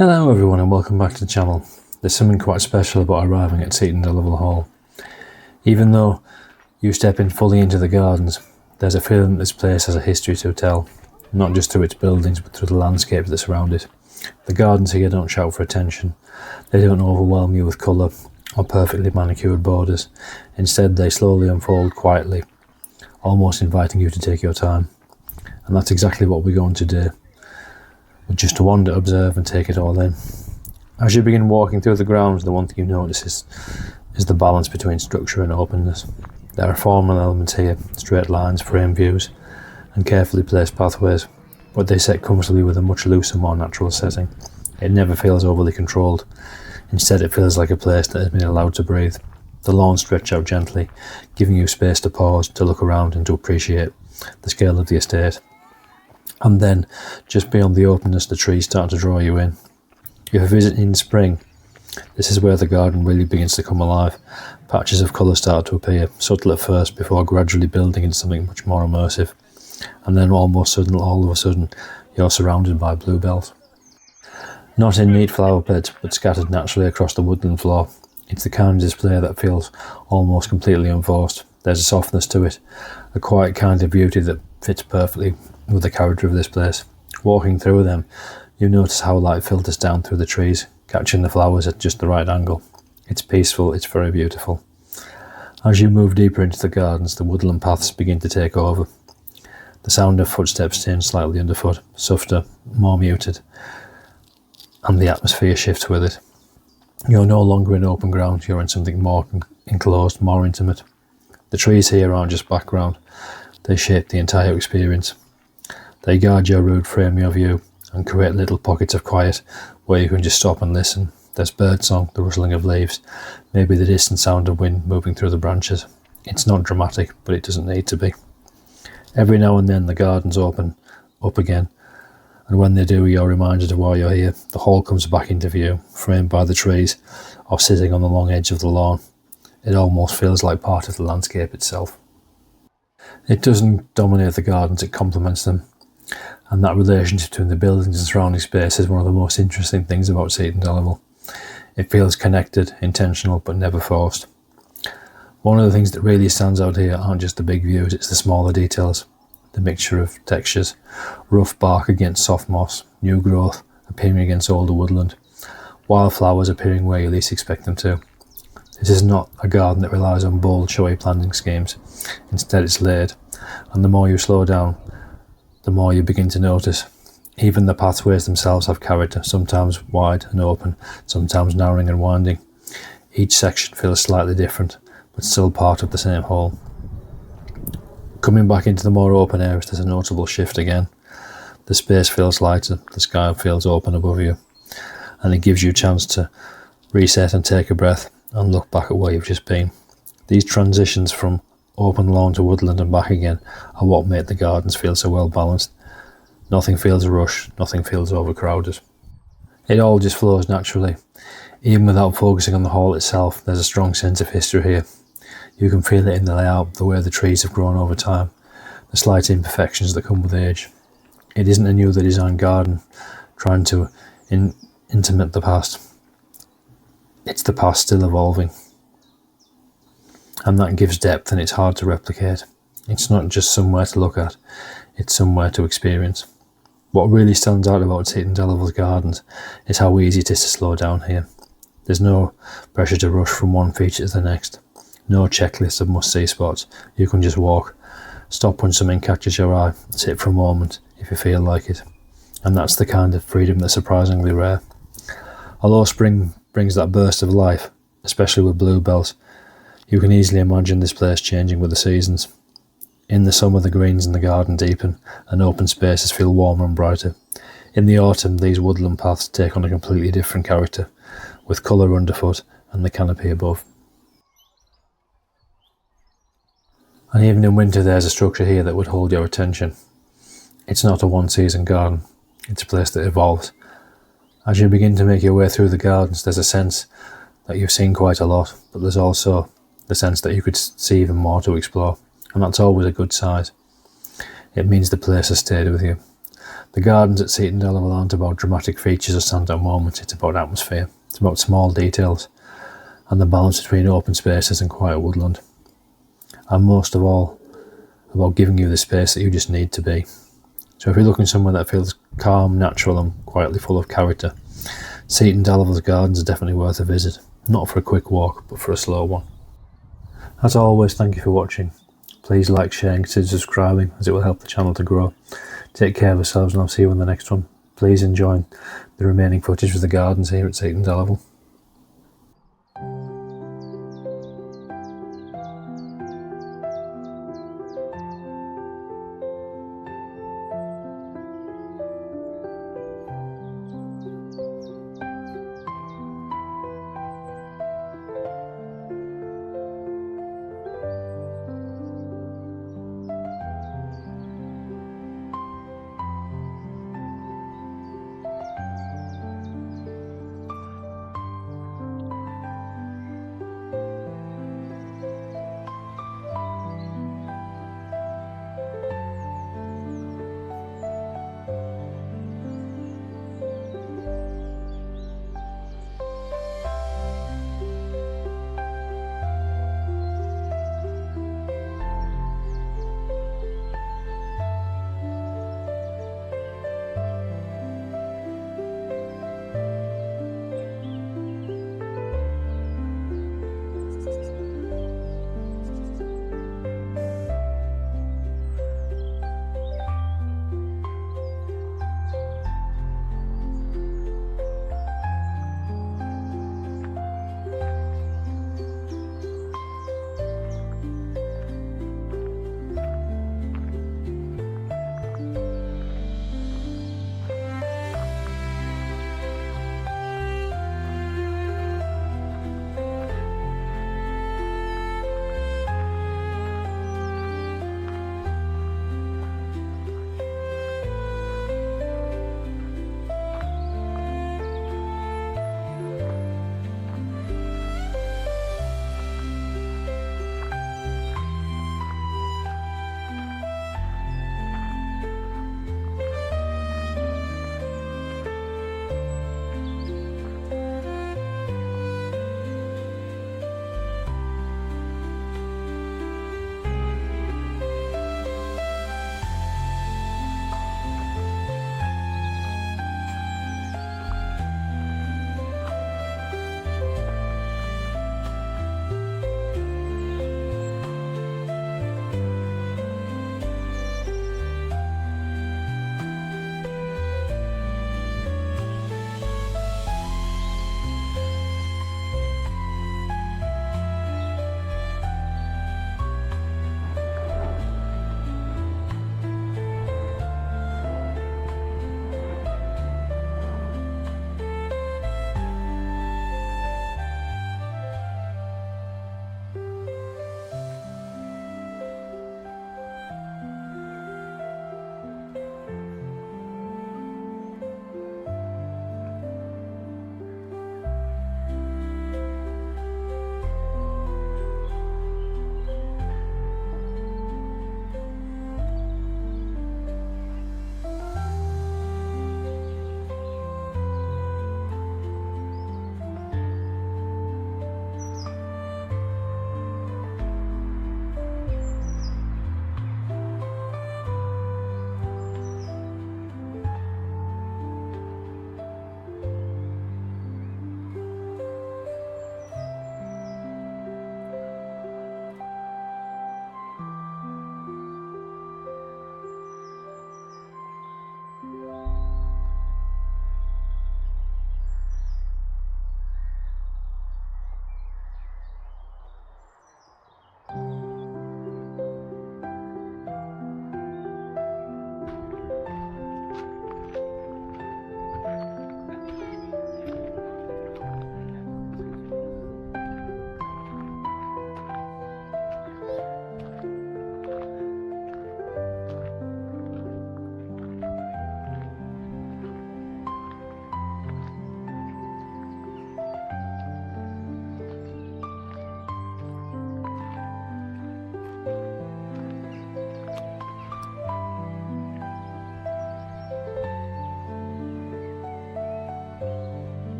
Hello everyone and welcome back to the channel. There's something quite special about arriving at Seaton Delaval Hall. Even though you step in fully into the gardens, there's a feeling that this place has a history to tell, not just through its buildings but through the landscapes that surround it. The gardens here don't shout for attention, they don't overwhelm you with colour or perfectly manicured borders. Instead they slowly unfold quietly, almost inviting you to take your time. And that's exactly what we're going to do. Just to wander, observe and take it all in. As you begin walking through the grounds, the one thing you notice is the balance between structure and openness. There are formal elements here, straight lines, frame views and carefully placed pathways, but they set comfortably with a much looser, more natural setting. It never feels overly controlled. Instead it feels like a place that has been allowed to breathe. The lawns stretch out gently, giving you space to pause, to look around and to appreciate the scale of the estate. And then, just beyond the openness, the trees start to draw you in. If you're visiting in spring, this is where the garden really begins to come alive. Patches of colour start to appear, subtle at first, before gradually building into something much more immersive. And then all of a sudden, you're surrounded by bluebells. Not in neat flower beds, but scattered naturally across the woodland floor. It's the kind of display that feels almost completely unforced. There's a softness to it, a quiet kind of beauty that fits perfectly with the character of this place. Walking through them, you notice how light filters down through the trees, catching the flowers at just the right angle. It's peaceful, it's very beautiful. As you move deeper into the gardens, the woodland paths begin to take over. The sound of footsteps turns slightly underfoot, softer, more muted, and the atmosphere shifts with it. You're no longer in open ground, you're in something more enclosed, more intimate. The trees here aren't just background, they shape the entire experience. They guard your rude frame of view and create little pockets of quiet where you can just stop and listen. There's birdsong, the rustling of leaves, maybe the distant sound of wind moving through the branches. It's not dramatic, but it doesn't need to be. Every now and then the gardens open up again, and when they do, you're reminded of why you're here. The hall comes back into view, framed by the trees or sitting on the long edge of the lawn. It almost feels like part of the landscape itself. It doesn't dominate the gardens, it complements them. And that relationship between the buildings and surrounding space is one of the most interesting things about Seaton Delaval. It feels connected, intentional, but never forced. One of the things that really stands out here aren't just the big views, it's the smaller details. The mixture of textures, rough bark against soft moss, new growth appearing against older woodland, wildflowers appearing where you least expect them to. This is not a garden that relies on bold, showy planting schemes. Instead it's laid, and the more you slow down, the more you begin to notice. Even the pathways themselves have character, sometimes wide and open, sometimes narrowing and winding. Each section feels slightly different, but still part of the same whole. Coming back into the more open areas, there's a notable shift again. The space feels lighter, the sky feels open above you, and it gives you a chance to reset and take a breath and look back at where you've just been. These transitions from open lawn to woodland and back again are what make the gardens feel so well balanced. Nothing feels rushed, nothing feels overcrowded. It all just flows naturally. Even without focusing on the hall itself, there's a strong sense of history here. You can feel it in the layout, the way the trees have grown over time, the slight imperfections that come with age. It isn't a newly designed garden trying to intimate the past. It's the past still evolving. And that gives depth and it's hard to replicate. It's not just somewhere to look at, it's somewhere to experience. What really stands out about Seaton Delaval's gardens is how easy it is to slow down here. There's no pressure to rush from one feature to the next. No checklist of must-see spots. You can just walk, stop when something catches your eye, sit for a moment if you feel like it. And that's the kind of freedom that's surprisingly rare. Although spring brings that burst of life, especially with bluebells, you can easily imagine this place changing with the seasons. In the summer, the greens in the garden deepen and open spaces feel warmer and brighter. In the autumn, these woodland paths take on a completely different character, with colour underfoot and the canopy above. And even in winter, there's a structure here that would hold your attention. It's not a one-season garden, it's a place that evolves. As you begin to make your way through the gardens, there's a sense that you've seen quite a lot, but there's also the sense that you could see even more to explore, and that's always a good sign. It means the place has stayed with you. The gardens at Seaton Delaval aren't about dramatic features or standout moments, it's about atmosphere. It's about small details and the balance between open spaces and quiet woodland. And most of all, about giving you the space that you just need to be. So if you're looking somewhere that feels calm, natural and quietly full of character, Seaton Delaval's gardens are definitely worth a visit. Not for a quick walk, but for a slow one. As always, thank you for watching. Please like, share and consider subscribing, as it will help the channel to grow. Take care of yourselves and I'll see you in the next one. Please enjoy the remaining footage of the gardens here at Seaton Delaval.